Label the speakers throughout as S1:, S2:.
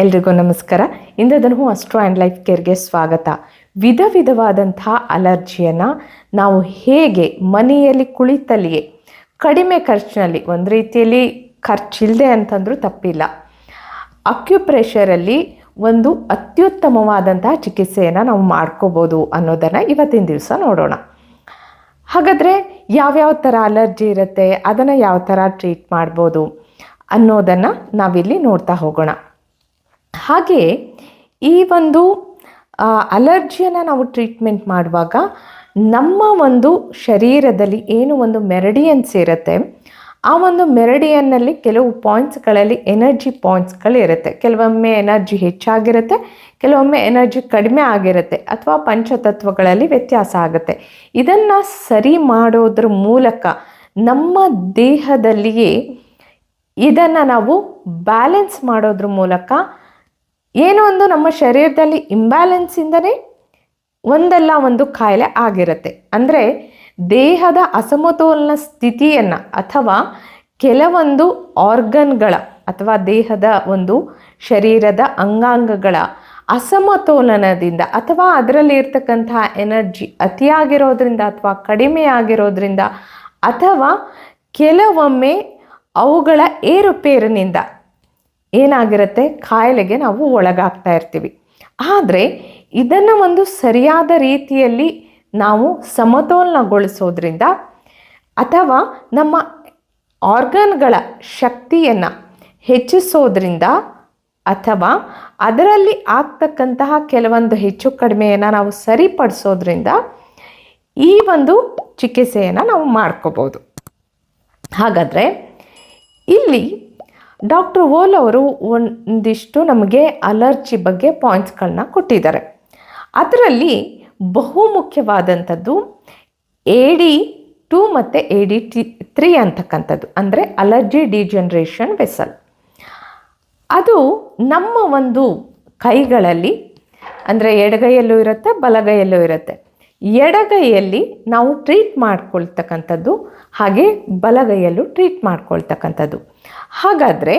S1: ಎಲ್ರಿಗೂ ನಮಸ್ಕಾರ. ಇಂದದನ್ನು astro and life ಕೇರ್ಗೆ ಸ್ವಾಗತ. ವಿಧ ವಿಧವಾದಂಥ ಅಲರ್ಜಿಯನ್ನು ನಾವು ಹೇಗೆ ಮನೆಯಲ್ಲಿ ಕುಳಿತಲ್ಲಿಯೇ ಕಡಿಮೆ ಖರ್ಚಿನಲ್ಲಿ, ಒಂದು ರೀತಿಯಲ್ಲಿ ಖರ್ಚಿಲ್ಲದೆ ಅಂತಂದರೂ ತಪ್ಪಿಲ್ಲ, ಅಕ್ಯುಪ್ರೆಷರಲ್ಲಿ ಒಂದು ಅತ್ಯುತ್ತಮವಾದಂತಹ ಚಿಕಿತ್ಸೆಯನ್ನು ನಾವು ಮಾಡ್ಕೋಬೋದು ಅನ್ನೋದನ್ನು ಇವತ್ತಿನ ದಿವಸ ನೋಡೋಣ. ಹಾಗಾದರೆ ಯಾವ್ಯಾವ ಥರ ಅಲರ್ಜಿ ಇರುತ್ತೆ, ಅದನ್ನು ಯಾವ ಥರ ಟ್ರೀಟ್ ಮಾಡ್ಬೋದು ಅನ್ನೋದನ್ನು ನಾವಿಲ್ಲಿ ನೋಡ್ತಾ ಹೋಗೋಣ. ಹಾಗೆ ಈ ಒಂದು ಅಲರ್ಜಿಯನ್ನು ನಾವು ಟ್ರೀಟ್ಮೆಂಟ್ ಮಾಡುವಾಗ ನಮ್ಮ ಒಂದು ಶರೀರದಲ್ಲಿ ಏನು ಒಂದು ಮೆರಿಡಿಯನ್ಸ್ ಇರುತ್ತೆ, ಆ ಒಂದು ಮೆರಿಡಿಯನ್ನಲ್ಲಿ ಕೆಲವು ಪಾಯಿಂಟ್ಸ್ಗಳಲ್ಲಿ ಎನರ್ಜಿ ಪಾಯಿಂಟ್ಸ್ಗಳಿರುತ್ತೆ. ಕೆಲವೊಮ್ಮೆ ಎನರ್ಜಿ ಹೆಚ್ಚಾಗಿರುತ್ತೆ, ಕೆಲವೊಮ್ಮೆ ಎನರ್ಜಿ ಕಡಿಮೆ ಆಗಿರುತ್ತೆ, ಅಥವಾ ಪಂಚತತ್ವಗಳಲ್ಲಿ ವ್ಯತ್ಯಾಸ ಆಗುತ್ತೆ. ಇದನ್ನು ಸರಿ ಮಾಡೋದ್ರ ಮೂಲಕ ನಮ್ಮ ದೇಹದಲ್ಲಿಯೇ ಇದನ್ನು ನಾವು ಬ್ಯಾಲೆನ್ಸ್ ಮಾಡೋದ್ರ ಮೂಲಕ ಏನೋ ಒಂದು ನಮ್ಮ ಶರೀರದಲ್ಲಿ ಇಂಬ್ಯಾಲೆನ್ಸಿಂದನೇ ಒಂದಲ್ಲ ಒಂದು ಕಾಯಿಲೆ ಆಗಿರುತ್ತೆ. ಅಂದರೆ ದೇಹದ ಅಸಮತೋಲನ ಸ್ಥಿತಿಯನ್ನು ಅಥವಾ ಕೆಲವೊಂದು ಆರ್ಗನ್ಗಳ ಅಥವಾ ದೇಹದ ಒಂದು ಶರೀರದ ಅಂಗಾಂಗಗಳ ಅಸಮತೋಲನದಿಂದ ಅಥವಾ ಅದರಲ್ಲಿ ಇರ್ತಕ್ಕಂತಹ ಎನರ್ಜಿ ಅತಿಯಾಗಿರೋದ್ರಿಂದ ಅಥವಾ ಕಡಿಮೆ ಆಗಿರೋದ್ರಿಂದ ಅಥವಾ ಕೆಲವೊಮ್ಮೆ ಅವುಗಳ ಏರುಪೇರಿನಿಂದ ಏನಾಗಿರುತ್ತೆ, ಕಾಯಿಲೆಗೆ ನಾವು ಒಳಗಾಗ್ತಾ ಇರ್ತೀವಿ. ಆದರೆ ಇದನ್ನು ಒಂದು ಸರಿಯಾದ ರೀತಿಯಲ್ಲಿ ನಾವು ಸಮತೋಲನಗೊಳಿಸೋದ್ರಿಂದ ಅಥವಾ ನಮ್ಮ ಆರ್ಗನ್ಗಳ ಶಕ್ತಿಯನ್ನು ಹೆಚ್ಚಿಸೋದ್ರಿಂದ ಅಥವಾ ಅದರಲ್ಲಿ ಆಗ್ತಕ್ಕಂತಹ ಕೆಲವೊಂದು ಹೆಚ್ಚು ಕಡಿಮೆಯನ್ನು ನಾವು ಸರಿಪಡಿಸೋದ್ರಿಂದ ಈ ಒಂದು ಚಿಕಿತ್ಸೆಯನ್ನು ನಾವು ಮಾಡ್ಕೋಬೋದು. ಹಾಗಾದರೆ ಇಲ್ಲಿ ಡಾಕ್ಟರ್ ಓಲ್ ಅವರು ಒಂದಿಷ್ಟು ನಮಗೆ ಅಲರ್ಜಿ ಬಗ್ಗೆ ಪಾಯಿಂಟ್ಸ್ಗಳನ್ನ ಕೊಟ್ಟಿದ್ದಾರೆ. ಅದರಲ್ಲಿ ಬಹುಮುಖ್ಯವಾದಂಥದ್ದು AD2 ಮತ್ತು AD3 ಅಂತಕ್ಕಂಥದ್ದು, ಅಂದರೆ ಅಲರ್ಜಿ ಡಿಜನರೇಷನ್ ವೆಸಲ್. ಅದು ನಮ್ಮ ಒಂದು ಕೈಗಳಲ್ಲಿ, ಅಂದರೆ ಎಡಗೈಯಲ್ಲೂ ಇರುತ್ತೆ ಬಲಗೈಯಲ್ಲೂ ಇರುತ್ತೆ. ಎಡಗೈಯಲ್ಲಿ ನಾವು ಟ್ರೀಟ್ ಮಾಡ್ಕೊಳ್ತಕ್ಕಂಥದ್ದು, ಹಾಗೆ ಬಲಗೈಯಲ್ಲೂ ಟ್ರೀಟ್ ಮಾಡ್ಕೊಳ್ತಕ್ಕಂಥದ್ದು. ಹಾಗಾದರೆ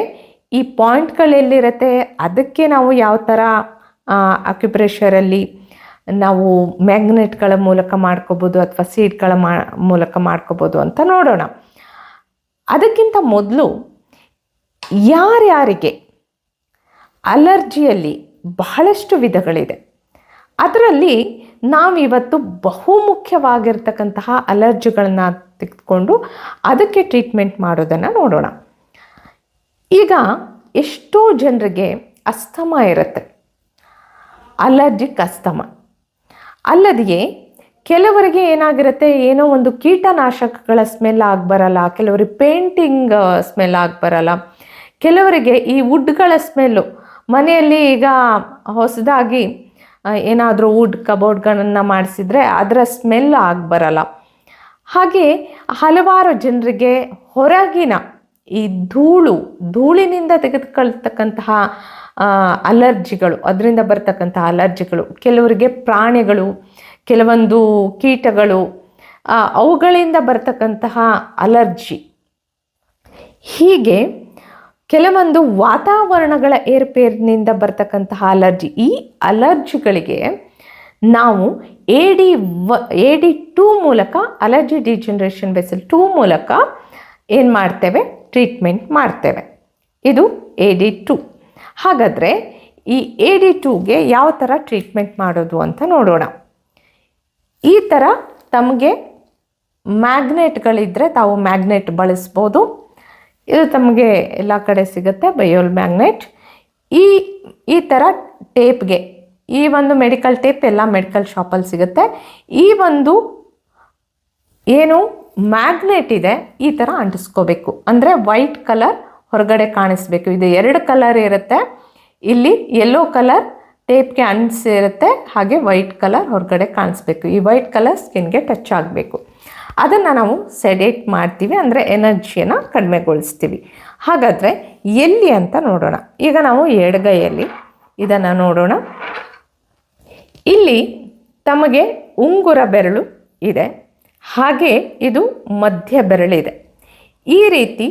S1: ಈ ಪಾಯಿಂಟ್ಗಳೆಲ್ಲಿರುತ್ತೆ, ಅದಕ್ಕೆ ನಾವು ಯಾವ ಥರ ಅಕ್ಯುಪ್ರೆಷರಲ್ಲಿ ನಾವು ಮ್ಯಾಗ್ನೆಟ್ಗಳ ಮೂಲಕ ಮಾಡ್ಕೋಬೋದು ಅಥವಾ ಸೀಡ್ಗಳ ಮೂಲಕ ಮಾಡ್ಕೋಬೋದು ಅಂತ ನೋಡೋಣ. ಅದಕ್ಕಿಂತ ಮೊದಲು ಯಾರ್ಯಾರಿಗೆ ಅಲರ್ಜಿಯಲ್ಲಿ ಬಹಳಷ್ಟು ವಿಧಗಳಿದೆ, ಅದರಲ್ಲಿ ನಾವಿವತ್ತು ಬಹುಮುಖ್ಯವಾಗಿರ್ತಕ್ಕಂತಹ ಅಲರ್ಜಿಗಳನ್ನ ತೆಗೆದುಕೊಂಡು ಅದಕ್ಕೆ ಟ್ರೀಟ್ಮೆಂಟ್ ಮಾಡೋದನ್ನು ನೋಡೋಣ. ಈಗ ಎಷ್ಟೋ ಜನರಿಗೆ ಅಸ್ತಮ ಇರುತ್ತೆ, ಅಲರ್ಜಿಕ್ ಅಸ್ತಮ. ಅಲ್ಲದೆಯೇ ಕೆಲವರಿಗೆ ಏನಾಗಿರುತ್ತೆ, ಏನೋ ಒಂದು ಕೀಟನಾಶಕಗಳ ಸ್ಮೆಲ್ ಆಗಬರಲ್ಲ, ಕೆಲವರಿಗೆ ಪೇಂಟಿಂಗ್ ಸ್ಮೆಲ್ ಆಗಬರಲ್ಲ, ಕೆಲವರಿಗೆ ಈ ವುಡ್ಗಳ ಸ್ಮೆಲ್ಲು, ಮನೆಯಲ್ಲಿ ಈಗ ಹೊಸದಾಗಿ ಏನಾದರೂ ವುಡ್ ಕಬೋರ್ಡ್ಗಳನ್ನು ಮಾಡಿಸಿದ್ರೆ ಅದರ ಸ್ಮೆಲ್ ಆಗಬರಲ್ಲ. ಹಾಗೆ ಹಲವಾರು ಜನರಿಗೆ ಹೊರಗಿನ ಈ ಧೂಳಿನಿಂದ ತೆಗೆದುಕೊಳ್ತಕ್ಕಂತಹ ಅಲರ್ಜಿಗಳು, ಅದರಿಂದ ಬರ್ತಕ್ಕಂತಹ ಅಲರ್ಜಿಗಳು, ಕೆಲವರಿಗೆ ಪ್ರಾಣಿಗಳು, ಕೆಲವೊಂದು ಕೀಟಗಳು, ಅವುಗಳಿಂದ ಬರ್ತಕ್ಕಂತಹ ಅಲರ್ಜಿ, ಹೀಗೆ ಕೆಲವೊಂದು ವಾತಾವರಣಗಳ ಏರ್ಪೇರಿನಿಂದ ಬರ್ತಕ್ಕಂತಹ ಅಲರ್ಜಿ. ಈ ಅಲರ್ಜಿಗಳಿಗೆ ನಾವು AD2 ಮೂಲಕ, ಅಲರ್ಜಿ ಡಿಜನರೇಷನ್ ವೆಸಲ್ 2 ಮೂಲಕ ಏನು ಮಾಡ್ತೇವೆ, ಟ್ರೀಟ್ಮೆಂಟ್ ಮಾಡ್ತೇವೆ. ಇದು AD2. ಹಾಗಾದರೆ ಈ AD2ಗೆ ಯಾವ ಥರ ಟ್ರೀಟ್ಮೆಂಟ್ ಮಾಡೋದು ಅಂತ ನೋಡೋಣ. ಈ ಥರ ತಮಗೆ ಮ್ಯಾಗ್ನೆಟ್ಗಳಿದ್ದರೆ ತಾವು ಮ್ಯಾಗ್ನೆಟ್ ಬಳಸ್ಬೋದು. ಇದು ತಮಗೆ ಎಲ್ಲ ಕಡೆ ಸಿಗುತ್ತೆ, ಬಯೋಲ್ ಮ್ಯಾಗ್ನೆಟ್. ಈ ಥರ ಟೇಪ್ಗೆ, ಈ ಒಂದು ಮೆಡಿಕಲ್ ಟೇಪ್ ಎಲ್ಲ ಮೆಡಿಕಲ್ ಶಾಪಲ್ಲಿ ಸಿಗುತ್ತೆ. ಈ ಒಂದು ಏನು ಮ್ಯಾಗ್ನೆಟ್ ಇದೆ, ಈ ಥರ ಅಂಟಿಸ್ಕೋಬೇಕು. ಅಂದರೆ ವೈಟ್ ಕಲರ್ ಹೊರಗಡೆ ಕಾಣಿಸ್ಬೇಕು. ಇದು 2 ಕಲರ್ ಇರುತ್ತೆ, ಇಲ್ಲಿ ಯೆಲ್ಲೋ ಕಲರ್ ಟೇಪ್ಗೆ ಅಂಟಿಸಿರುತ್ತೆ, ಹಾಗೆ ವೈಟ್ ಕಲರ್ ಹೊರಗಡೆ ಕಾಣಿಸ್ಬೇಕು. ಈ ವೈಟ್ ಕಲರ್ ಸ್ಕಿನ್ಗೆ ಟಚ್ ಆಗಬೇಕು. ಅದನ್ನು ನಾವು ಸೆಡೇಟ್ ಮಾಡ್ತೀವಿ, ಅಂದರೆ ಎನರ್ಜಿಯನ್ನು ಕಡಿಮೆಗೊಳಿಸ್ತೀವಿ. ಹಾಗಾದರೆ ಎಲ್ಲಿ ಅಂತ ನೋಡೋಣ. ಈಗ ನಾವು ಎಡಗೈಯಲ್ಲಿ ಇದನ್ನು ನೋಡೋಣ. ಇಲ್ಲಿ ತಮಗೆ ಉಂಗುರ ಬೆರಳು ಇದೆ, ಹಾಗೆ ಇದು ಮಧ್ಯ ಬೆರಳಿದೆ. ಈ ರೀತಿ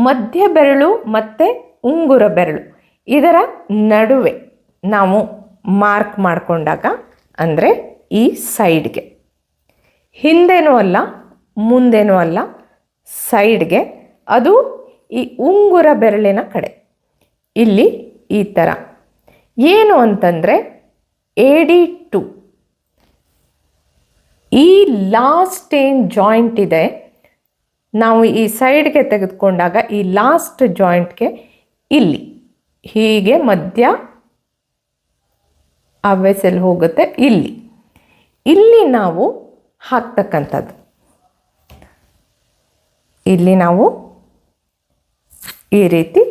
S1: ಮಧ್ಯ ಬೆರಳು ಮತ್ತು ಉಂಗುರ ಬೆರಳು ಇದರ ನಡುವೆ ನಾವು ಮಾರ್ಕ್ ಮಾಡಿಕೊಂಡಾಗ ಅಂದರೆ ಈ ಸೈಡ್ಗೆ, ಹಿಂದೆನೂ ಅಲ್ಲ ಮುಂದೆನೂ ಅಲ್ಲ, ಸೈಡ್ಗೆ, ಅದು ಈ ಉಂಗುರ ಬೆರಳಿನ ಕಡೆ ಇಲ್ಲಿ ಈ ಥರ. ಏನು ಅಂತಂದರೆ AD2 ಈ ಲಾಸ್ಟ್ ಏನು ಜಾಯಿಂಟ್ ಇದೆ, ನಾವು ಈ ಸೈಡ್ಗೆ ತೆಗೆದುಕೊಂಡಾಗ ಈ ಲಾಸ್ಟ್ ಜಾಯಿಂಟ್ಗೆ ಇಲ್ಲಿ ಹೀಗೆ ಮಧ್ಯ ಆ ವೆಸಲ್ ಹೋಗುತ್ತೆ, ಇಲ್ಲಿ ನಾವು ಹಾಕ್ತಕ್ಕಂಥದ್ದು. ಇಲ್ಲಿ ನಾವು ಈ ರೀತಿ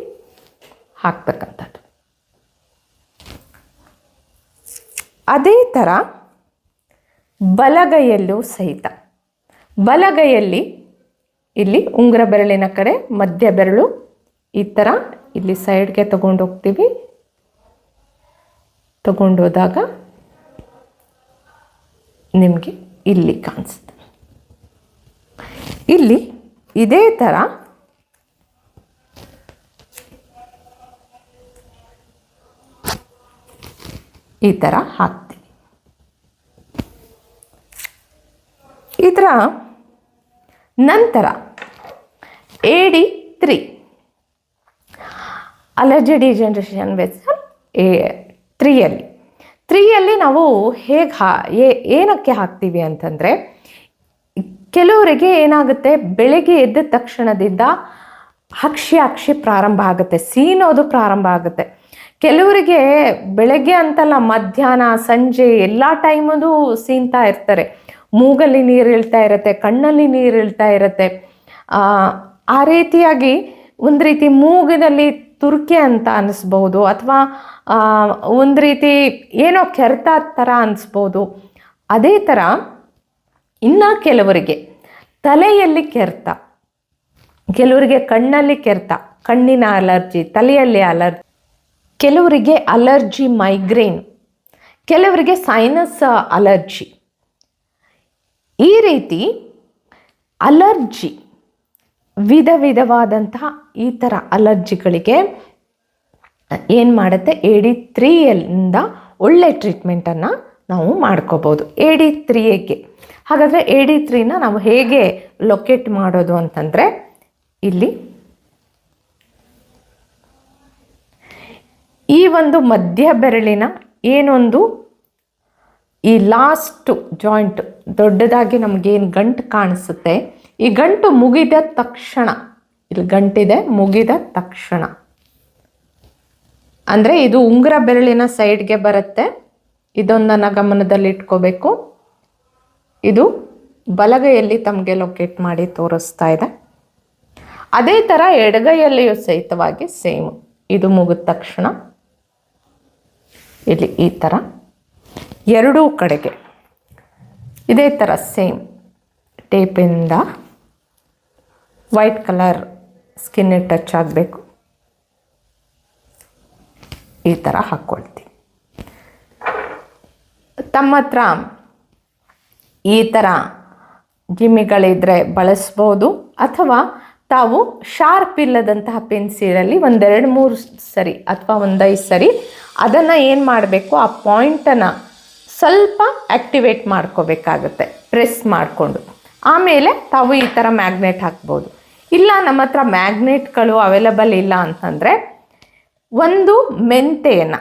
S1: ಹಾಕ್ತಕ್ಕಂಥದ್ದು. ಅದೇ ಥರ ಬಲಗೈಯಲ್ಲೂ ಸಹಿತ, ಬಲಗೈಯಲ್ಲಿ ಇಲ್ಲಿ ಉಂಗುರ ಬೆರಳಿನ ಕಡೆ ಮಧ್ಯ ಬೆರಳು ಈ ಥರ ಇಲ್ಲಿ ಸೈಡ್ಗೆ ತಗೊಂಡೋಗ್ತೀವಿ. ತಗೊಂಡೋದಾಗ ನಿಮಗೆ ಇಲ್ಲಿ ಕಾಣಿಸುತ್ತೆ. ಇಲ್ಲಿ ಇದೇ ಥರ ಈ ಥರ ಹಾಕ್ತೀವಿ. ಇದರ ನಂತರ AD3 ಅಲರ್ಜಿ ಡಿಜನರೇಷನ್ ವೆಸಲ್ 3ಯಲ್ಲಿ ನಾವು ಏನಕ್ಕೆ ಹಾಕ್ತೀವಿ ಅಂತಂದರೆ, ಕೆಲವರಿಗೆ ಏನಾಗುತ್ತೆ, ಬೆಳಗ್ಗೆ ಎದ್ದ ತಕ್ಷಣದಿಂದ ಅಕ್ಷಿ ಪ್ರಾರಂಭ ಆಗುತ್ತೆ, ಸೀನೋದು ಪ್ರಾರಂಭ ಆಗುತ್ತೆ. ಕೆಲವರಿಗೆ ಬೆಳಗ್ಗೆ ಅಂತಲ್ಲ, ಮಧ್ಯಾಹ್ನ ಸಂಜೆ ಎಲ್ಲ ಟೈಮದು ಸೀನ್ತಾ ಇರ್ತಾರೆ. ಮೂಗಲ್ಲಿ ನೀರು ಇಳ್ತಾ ಇರುತ್ತೆ, ಕಣ್ಣಲ್ಲಿ ನೀರು ಇಳ್ತಾ ಇರುತ್ತೆ. ಆ ರೀತಿಯಾಗಿ ಒಂದು ರೀತಿ ಮೂಗಿನಲ್ಲಿ ತುರ್ಕೆ ಅಂತ ಅನಿಸ್ಬೋದು, ಅಥವಾ ಒಂದು ರೀತಿ ಏನೋ ಕೆರೆತ ಥರ ಅನಿಸ್ಬೋದು. ಅದೇ ಥರ ಇನ್ನು ಕೆಲವರಿಗೆ ತಲೆಯಲ್ಲಿ ಕೆರೆತ, ಕೆಲವರಿಗೆ ಕಣ್ಣಲ್ಲಿ ಕೆರೆತ, ಕಣ್ಣಿನ ಅಲರ್ಜಿ, ತಲೆಯಲ್ಲಿ ಅಲರ್ಜಿ, ಕೆಲವರಿಗೆ ಅಲರ್ಜಿ ಮೈಗ್ರೇನ್, ಕೆಲವರಿಗೆ ಸೈನಸ್ ಅಲರ್ಜಿ. ಈ ರೀತಿ ಅಲರ್ಜಿ ವಿಧವಾದಂತಹ ಈ ಥರ ಅಲರ್ಜಿಗಳಿಗೆ ಏನು ಮಾಡುತ್ತೆ, AD3ಯಿಂದ ಒಳ್ಳೆ ಟ್ರೀಟ್ಮೆಂಟನ್ನು ನಾವು ಮಾಡ್ಕೋಬೋದು. AD3ಗೆ ಹಾಗಾದರೆ AD3ನ ನಾವು ಹೇಗೆ ಲೊಕೇಟ್ ಮಾಡೋದು ಅಂತಂದರೆ, ಇಲ್ಲಿ ಈ ಒಂದು ಮಧ್ಯ ಬೆರಳಿನ ಏನೊಂದು ಈ ಲಾಸ್ಟ್ ಜಾಯಿಂಟ್ ದೊಡ್ಡದಾಗಿ ನಮಗೇನು ಗಂಟು ಕಾಣಿಸುತ್ತೆ, ಈ ಗಂಟು ಮುಗಿದ ತಕ್ಷಣ, ಇಲ್ಲಿ ಗಂಟಿದೆ, ಮುಗಿದ ತಕ್ಷಣ ಅಂದರೆ ಇದು ಉಂಗುರ ಬೆರಳಿನ ಸೈಡ್ಗೆ ಬರುತ್ತೆ. ಇದೊಂದನ್ನು ಗಮನದಲ್ಲಿ ಇಟ್ಕೋಬೇಕು. ಇದು ಬಲಗೈಯಲ್ಲಿ ತಮಗೆ ಲೊಕೇಟ್ ಮಾಡಿ ತೋರಿಸ್ತಾ ಇದೆ. ಅದೇ ಥರ ಎಡಗೈಯಲ್ಲಿಯೂ ಸಹಿತವಾಗಿ ಸೇಮ್, ಇದು ಮುಗಿದ ತಕ್ಷಣ ಇಲ್ಲಿ ಈ ಥರ ಎರಡೂ ಕಡೆಗೆ ಇದೇ ಥರ ಸೇಮ್ ಟೇಪಿಂದ ವೈಟ್ ಕಲರ್ ಸ್ಕಿನ್ನಿಗೆ ಟಚ್ ಆಗಬೇಕು, ಈ ಥರ ಹಾಕ್ಕೊಳ್ತೀವಿ. ತಮ್ಮ ಹತ್ರ ಈ ಥರ ಜಿಮ್ಮಿಗಳಿದ್ರೆ ಬಳಸ್ಬೋದು, ಅಥವಾ ತಾವು ಶಾರ್ಪ್ ಇಲ್ಲದಂತಹ ಪೆನ್ಸಿಲಲ್ಲಿ 1-2-3 ಸರಿ ಅಥವಾ 1-5 ಸರಿ ಅದನ್ನು ಏನು ಮಾಡಬೇಕು, ಆ ಪಾಯಿಂಟನ್ನು ಸ್ವಲ್ಪ ಆ್ಯಕ್ಟಿವೇಟ್ ಮಾಡ್ಕೋಬೇಕಾಗತ್ತೆ, ಪ್ರೆಸ್ ಮಾಡಿಕೊಂಡು. ಆಮೇಲೆ ತಾವು ಈ ಥರ ಮ್ಯಾಗ್ನೆಟ್ ಹಾಕ್ಬೋದು. ಇಲ್ಲ ನಮ್ಮ ಹತ್ರ ಮ್ಯಾಗ್ನೆಟ್ಗಳು ಅವೈಲಬಲ್ ಇಲ್ಲ ಅಂತಂದರೆ ಒಂದು ಮೆಂತೆಯನ್ನು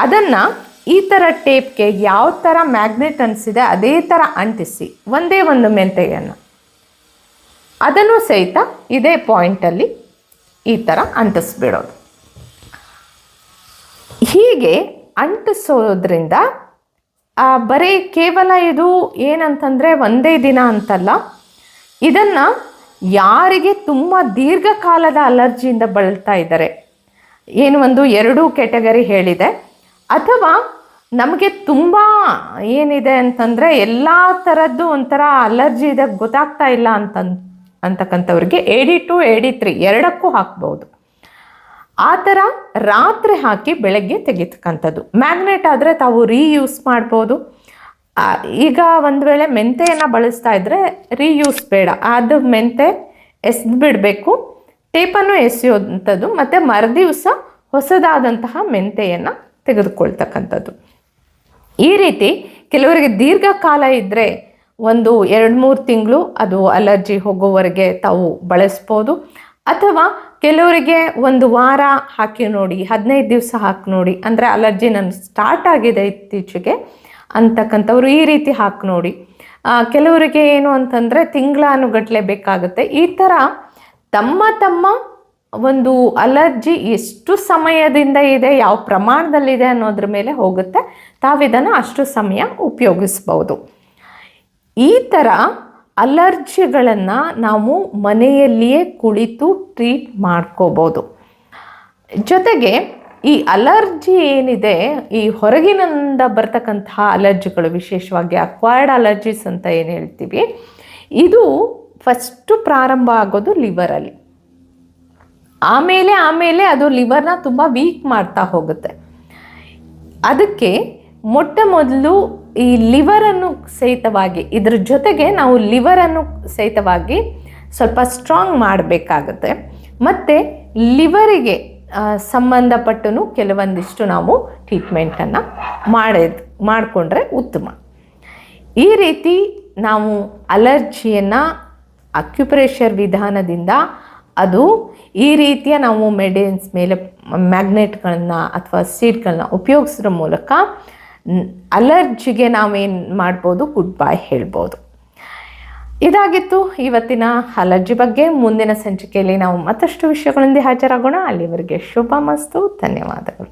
S1: ಅದನ್ನು ಈ ಥರ ಟೇಪ್ಗೆ ಯಾವ ಥರ ಮ್ಯಾಗ್ನೆಟ್ ಅನಿಸಿದೆ ಅದೇ ಥರ ಅಂಟಿಸಿ, ಒಂದೇ ಒಂದು ಮೆಂತೆಯನ್ನು ಅದನ್ನು ಸಹಿತ ಇದೇ ಪಾಯಿಂಟಲ್ಲಿ ಈ ಥರ ಅಂಟಿಸ್ಬಿಡೋದು. ಹೀಗೆ ಅಂಟಿಸೋದ್ರಿಂದ ಬರೀ ಕೇವಲ ಇದು ಏನಂತಂದರೆ ಒಂದೇ ದಿನ ಅಂತಲ್ಲ, ಇದನ್ನು ಯಾರಿಗೆ ತುಂಬ ದೀರ್ಘಕಾಲದ ಅಲರ್ಜಿಯಿಂದ ಬಳಲ್ತಾ ಇದ್ದಾರೆ, ಏನು 1-2 ಕ್ಯಾಟಗರಿ ಹೇಳಿದೆ, ಅಥವಾ ನಮಗೆ ತುಂಬ ಏನಿದೆ ಅಂತಂದರೆ ಎಲ್ಲ ಥರದ್ದು ಒಂಥರ ಅಲರ್ಜಿ ಇದೆ ಗೊತ್ತಾಗ್ತಾ ಇಲ್ಲ ಅಂತಕ್ಕಂಥವ್ರಿಗೆ AD2 AD3 ಎರಡಕ್ಕೂ ಹಾಕ್ಬೋದು. ಆ ಥರ ರಾತ್ರಿ ಹಾಕಿ ಬೆಳಗ್ಗೆ ತೆಗಿತಕ್ಕಂಥದ್ದು. ಮ್ಯಾಗ್ನೆಟ್ ಆದರೆ ತಾವು ರೀಯೂಸ್ ಮಾಡ್ಬೋದು. ಈಗ ಒಂದು ವೇಳೆ ಮೆಂತೆಯನ್ನು ಬಳಸ್ತಾ ಇದ್ದರೆ ರೀಯೂಸ್ ಬೇಡ, ಅದು ಮೆಂತೆ ಎಸ್ದು ಬಿಡಬೇಕು. ಟೇಪನ್ನು ಎಸೆಯುವಂಥದ್ದು ಮತ್ತು ಮರುದಿವಸ ಹೊಸದಾದಂತಹ ಮೆಂತೆಯನ್ನು ತೆಗೆದುಕೊಳ್ತಕ್ಕಂಥದ್ದು. ಈ ರೀತಿ ಕೆಲವರಿಗೆ ದೀರ್ಘಕಾಲ ಇದ್ದರೆ ಒಂದು 2-3 ತಿಂಗಳು ಅದು ಅಲರ್ಜಿ ಹೋಗೋವರೆಗೆ ತಾವು ಬಳಸ್ಬೋದು. ಅಥವಾ ಕೆಲವರಿಗೆ ಒಂದು ವಾರ ಹಾಕಿ ನೋಡಿ, 15 ದಿವಸ ಹಾಕಿ ನೋಡಿ, ಅಂದರೆ ಅಲರ್ಜಿ ನನಗೆ ಸ್ಟಾರ್ಟ್ ಆಗಿದೆ ಇತ್ತೀಚೆಗೆ ಅಂತಕ್ಕಂಥವ್ರು ಈ ರೀತಿ ಹಾಕಿ ನೋಡಿ. ಕೆಲವರಿಗೆ ಏನು ಅಂತಂದರೆ ತಿಂಗಳಾನುಗಟ್ಟಲೆ ಬೇಕಾಗುತ್ತೆ. ಈ ಥರ ತಮ್ಮ ಒಂದು ಅಲರ್ಜಿ ಎಷ್ಟು ಸಮಯದಿಂದ ಇದೆ, ಯಾವ ಪ್ರಮಾಣದಲ್ಲಿದೆ ಅನ್ನೋದ್ರ ಮೇಲೆ ಹೋಗುತ್ತೆ. ತಾವಿದನ್ನು ಅಷ್ಟು ಸಮಯ ಉಪಯೋಗಿಸ್ಬೋದು. ಈ ಥರ ಅಲರ್ಜಿಗಳನ್ನು ನಾವು ಮನೆಯಲ್ಲಿಯೇ ಕುಳಿತು ಟ್ರೀಟ್ ಮಾಡ್ಕೋಬೋದು. ಜೊತೆಗೆ ಈ ಅಲರ್ಜಿ ಏನಿದೆ, ಈ ಹೊರಗಿನಿಂದ ಬರ್ತಕ್ಕಂತಹ ಅಲರ್ಜಿಗಳು, ವಿಶೇಷವಾಗಿ ಅಕ್ವೈರ್ಡ್ ಅಲರ್ಜೀಸ್ ಅಂತ ಏನು ಹೇಳ್ತೀವಿ, ಇದು ಫಸ್ಟು ಪ್ರಾರಂಭ ಆಗೋದು ಲಿವರಲ್ಲಿ. ಆಮೇಲೆ ಅದು ಲಿವರ್ನ ತುಂಬ ವೀಕ್ ಮಾಡ್ತಾ ಹೋಗುತ್ತೆ. ಅದಕ್ಕೆ ಮೊಟ್ಟ ಮೊದಲು ಈ ಲಿವರನ್ನು ಸಹಿತವಾಗಿ, ಇದ್ರ ಜೊತೆಗೆ ನಾವು ಲಿವರನ್ನು ಸಹಿತವಾಗಿ ಸ್ವಲ್ಪ ಸ್ಟ್ರಾಂಗ್ ಮಾಡಬೇಕಾಗುತ್ತೆ. ಮತ್ತು ಲಿವರಿಗೆ ಸಂಬಂಧಪಟ್ಟನು ಕೆಲವೊಂದಿಷ್ಟು ನಾವು ಟ್ರೀಟ್ಮೆಂಟನ್ನು ಮಾಡಿಕೊಂಡ್ರೆ ಉತ್ತಮ. ಈ ರೀತಿ ನಾವು ಅಲರ್ಜಿಯನ್ನು ಅಕ್ಯುಪ್ರೆಷರ್ ವಿಧಾನದಿಂದ, ಅದು ಈ ರೀತಿಯ ನಾವು ಮೆಡಿಸಿನ್ಸ್ ಮೇಲೆ ಮ್ಯಾಗ್ನೆಟ್ಗಳನ್ನ ಅಥವಾ ಸೀಡ್ಗಳನ್ನ ಉಪಯೋಗಿಸೋದ್ರ ಮೂಲಕ ಅಲರ್ಜಿಗೆ ನಾವೇನು ಮಾಡ್ಬೋದು, ಗುಡ್ ಬೈ ಹೇಳ್ಬೋದು. ಇದಾಗಿತ್ತು ಇವತ್ತಿನ ಅಲರ್ಜಿ ಬಗ್ಗೆ. ಮುಂದಿನ ಸಂಚಿಕೆಯಲ್ಲಿ ನಾವು ಮತ್ತಷ್ಟು ವಿಷಯಗಳೊಂದಿಗೆ ಹಾಜರಾಗೋಣ. ಅಲ್ಲಿವರೆಗೆ ಶುಭ ಮಸ್ತು. ಧನ್ಯವಾದಗಳು.